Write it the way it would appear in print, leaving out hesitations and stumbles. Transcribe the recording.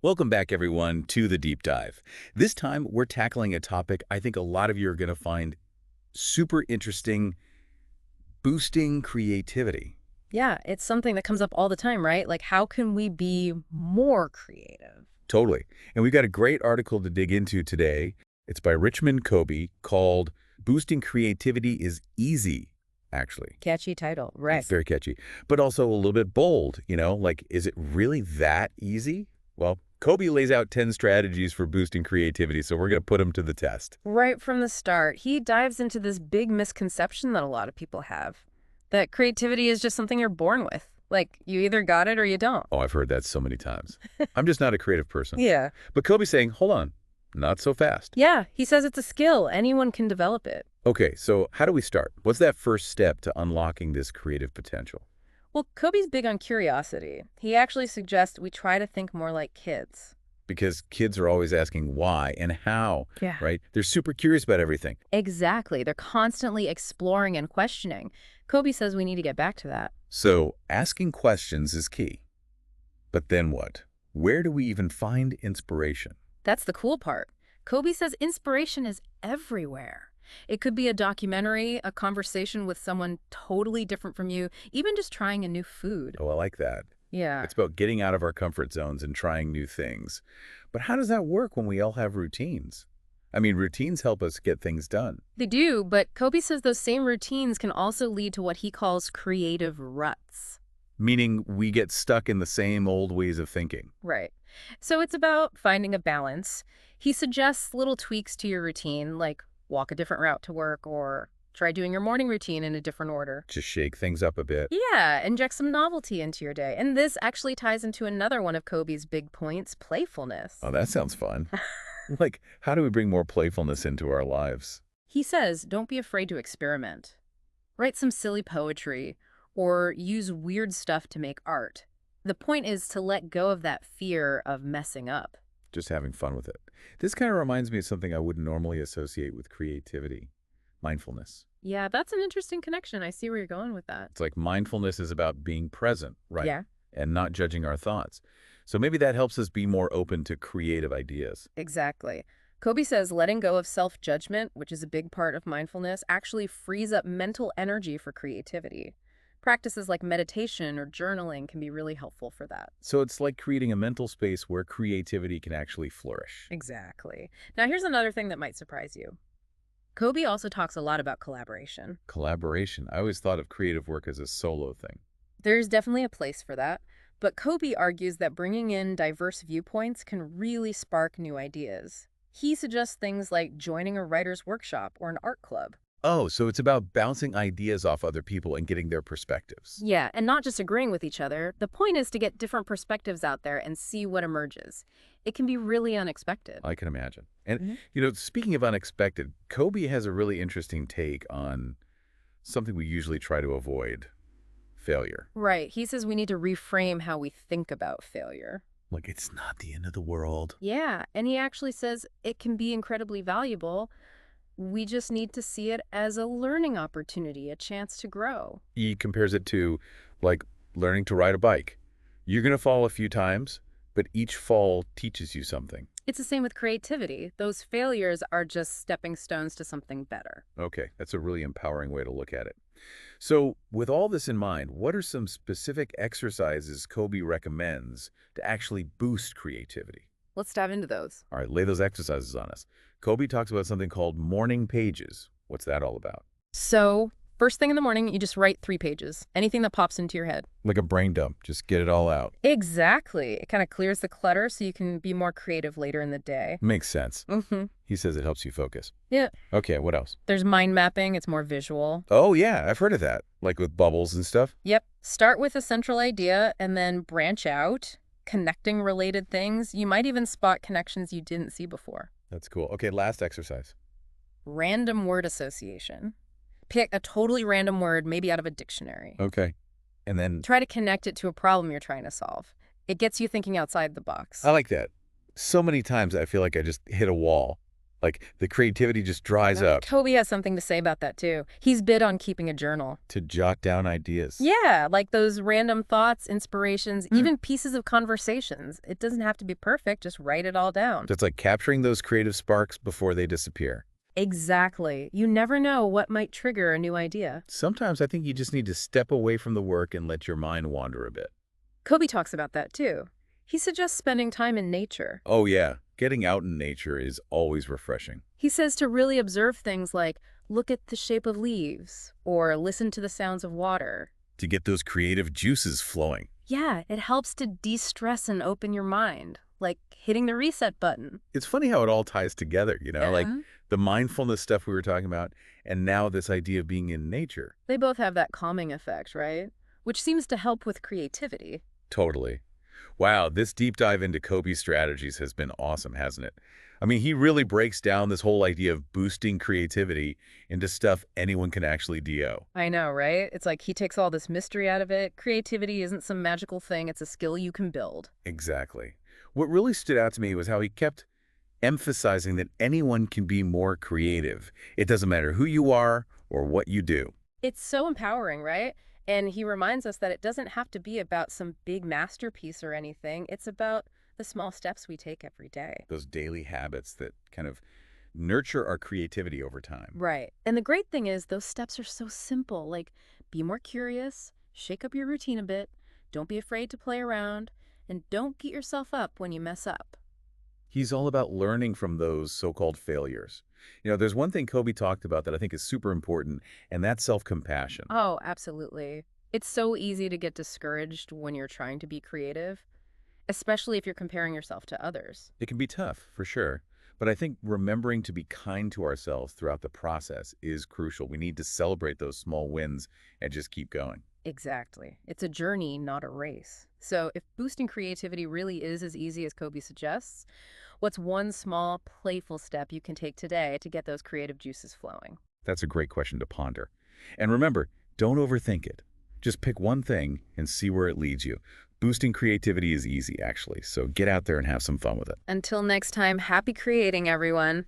Welcome back, everyone, to the Deep Dive. This time, we're tackling a topic I think a lot of you are going to find super interesting: boosting creativity. Yeah, it's something that comes up all the time, right? Like, how can we be more creative? Totally. And we've got a great article to dig into today. It's by Richmond Kobe called Boosting Creativity is Easy, actually. Catchy title, It's right? very catchy, but also a little bit bold, like, is it really that easy? Well, Kobe lays out 10 strategies for boosting creativity, so we're going to put them to the test. Right from the start, he dives into this big misconception that a lot of people have, that creativity is just something you're born with. Like, you either got it or you don't. Oh, I've heard that so many times. I'm just not a creative person. Yeah. But Kobe's saying, hold on, not so fast. Yeah, he says it's a skill. Anyone can develop it. Okay, so how do we start? What's that first step to unlocking this creative potential? Well, Kobe's big on curiosity. He actually suggests we try to think more like kids. Because kids are always asking why and how, Yeah. right? They're super curious about everything. Exactly. They're constantly exploring and questioning. Kobe says we need to get back to that. So asking questions is key. But then what? Where do we even find inspiration? That's the cool part. Kobe says inspiration is everywhere. It could be a documentary, a conversation with someone totally different from you, even just trying a new food. Oh, I like that. Yeah. It's about getting out of our comfort zones and trying new things. But how does that work when we all have routines? I mean, routines help us get things done. They do, but Kobe says those same routines can also lead to what he calls creative ruts. Meaning we get stuck in the same old ways of thinking. Right. So it's about finding a balance. He suggests little tweaks to your routine, like walk a different route to work or try doing your morning routine in a different order. Just shake things up a bit. Yeah, inject some novelty into your day. And this actually ties into another one of Kobe's big points, playfulness. Oh, that sounds fun. Like, how do we bring more playfulness into our lives? He says, don't be afraid to experiment. Write some silly poetry or use weird stuff to make art. The point is to let go of that fear of messing up. Just having fun with it. This kind of reminds me of something I wouldn't normally associate with creativity: mindfulness. Yeah, that's an interesting connection. I see where you're going with that. It's like mindfulness is about being present, right? Yeah, And not judging our thoughts. So maybe that helps us be more open to creative ideas. exactly. Kobe says letting go of self-judgment, which is a big part of mindfulness, actually frees up mental energy for creativity. Practices like meditation or journaling can be really helpful for that. So it's like creating a mental space where creativity can actually flourish. Exactly. Now, here's another thing that might surprise you. Kobe also talks a lot about collaboration. Collaboration. I always thought of creative work as a solo thing. There's definitely a place for that, but Kobe argues that bringing in diverse viewpoints can really spark new ideas. He suggests things like joining a writer's workshop or an art club. Oh, so it's about bouncing ideas off other people and getting their perspectives. Yeah, and not just agreeing with each other. The point is to get different perspectives out there and see what emerges. It can be really unexpected. I can imagine. And, Mhm. speaking of unexpected, Kobe has a really interesting take on something we usually try to avoid: failure. Right. He says we need to reframe how we think about failure. Like, it's not the end of the world. Yeah, and he actually says it can be incredibly valuable. We just need to see it as a learning opportunity, a chance to grow. He compares it to, like, learning to ride a bike. You're going to fall a few times, but each fall teaches you something. It's the same with creativity. Those failures are just stepping stones to something better. Okay, that's a really empowering way to look at it. So, with all this in mind, what are some specific exercises Kobe recommends to actually boost creativity? Let's dive into those. All right, lay those exercises on us. Kobe talks about something called morning pages. What's that all about? So, first thing in the morning, you just write 3 pages. Anything that pops into your head. Like a brain dump, just get it all out. Exactly. It kind of clears the clutter so you can be more creative later in the day. Makes sense. Mm-hmm. He says it helps you focus. Yeah. Okay, what else? There's mind mapping. It's more visual. Oh, yeah, I've heard of that. Like with bubbles and stuff. Yep. Start with a central idea and then branch out, connecting related things. You might even spot connections you didn't see before. That's cool. Okay, last exercise. Random word association. Pick a totally random word, maybe out of a dictionary. Okay. And then Try to connect it to a problem you're trying to solve. It gets you thinking outside the box. I like that. So many times I feel like I just hit a wall. Like the creativity just dries up Kobe has something to say about that too. He's big on keeping a journal. to jot down ideas. Yeah, like those random thoughts, inspirations, Hmm. even pieces of conversations. It doesn't have to be perfect, just write it all down. That's like capturing those creative sparks before they disappear. Exactly. You never know what might trigger a new idea. Sometimes I think you just need to step away from the work and let your mind wander a bit. Kobe talks about that too. He suggests spending time in nature. Oh yeah, getting out in nature is always refreshing. He says to really observe things like look at the shape of leaves or listen to the sounds of water. To get those creative juices flowing. Yeah, it helps to de-stress and open your mind, like hitting the reset button. It's funny how it all ties together, like Uh-huh. the mindfulness stuff we were talking about, and now this idea of being in nature. They both have that calming effect, right? Which seems to help with creativity. Totally. Wow, this deep dive into Kobe's strategies has been awesome, hasn't it? I mean, he really breaks down this whole idea of boosting creativity into stuff anyone can actually do. I know, right? It's like he takes all this mystery out of it. Creativity isn't some magical thing, it's a skill you can build. Exactly. What really stood out to me was how he kept emphasizing that anyone can be more creative. It doesn't matter who you are or what you do. It's so empowering, right? And he reminds us that it doesn't have to be about some big masterpiece or anything. It's about the small steps we take every day. Those daily habits that kind of nurture our creativity over time. Right. And the great thing is those steps are so simple. Like be more curious, shake up your routine a bit, don't be afraid to play around, and don't beat yourself up when you mess up. He's all about learning from those so-called failures. There's one thing Kobe talked about that I think is super important, and that's self-compassion. Oh, absolutely. It's so easy to get discouraged when you're trying to be creative, especially if you're comparing yourself to others. It can be tough, for sure, but I think remembering to be kind to ourselves throughout the process is crucial. We need to celebrate those small wins and just keep going. Exactly. It's a journey, not a race. So if boosting creativity really is as easy as Kobe suggests, what's one small, playful step you can take today to get those creative juices flowing? That's a great question to ponder. And remember, don't overthink it. Just pick one thing and see where it leads you. Boosting creativity is easy, actually, so get out there and have some fun with it. Until next time, happy creating, everyone.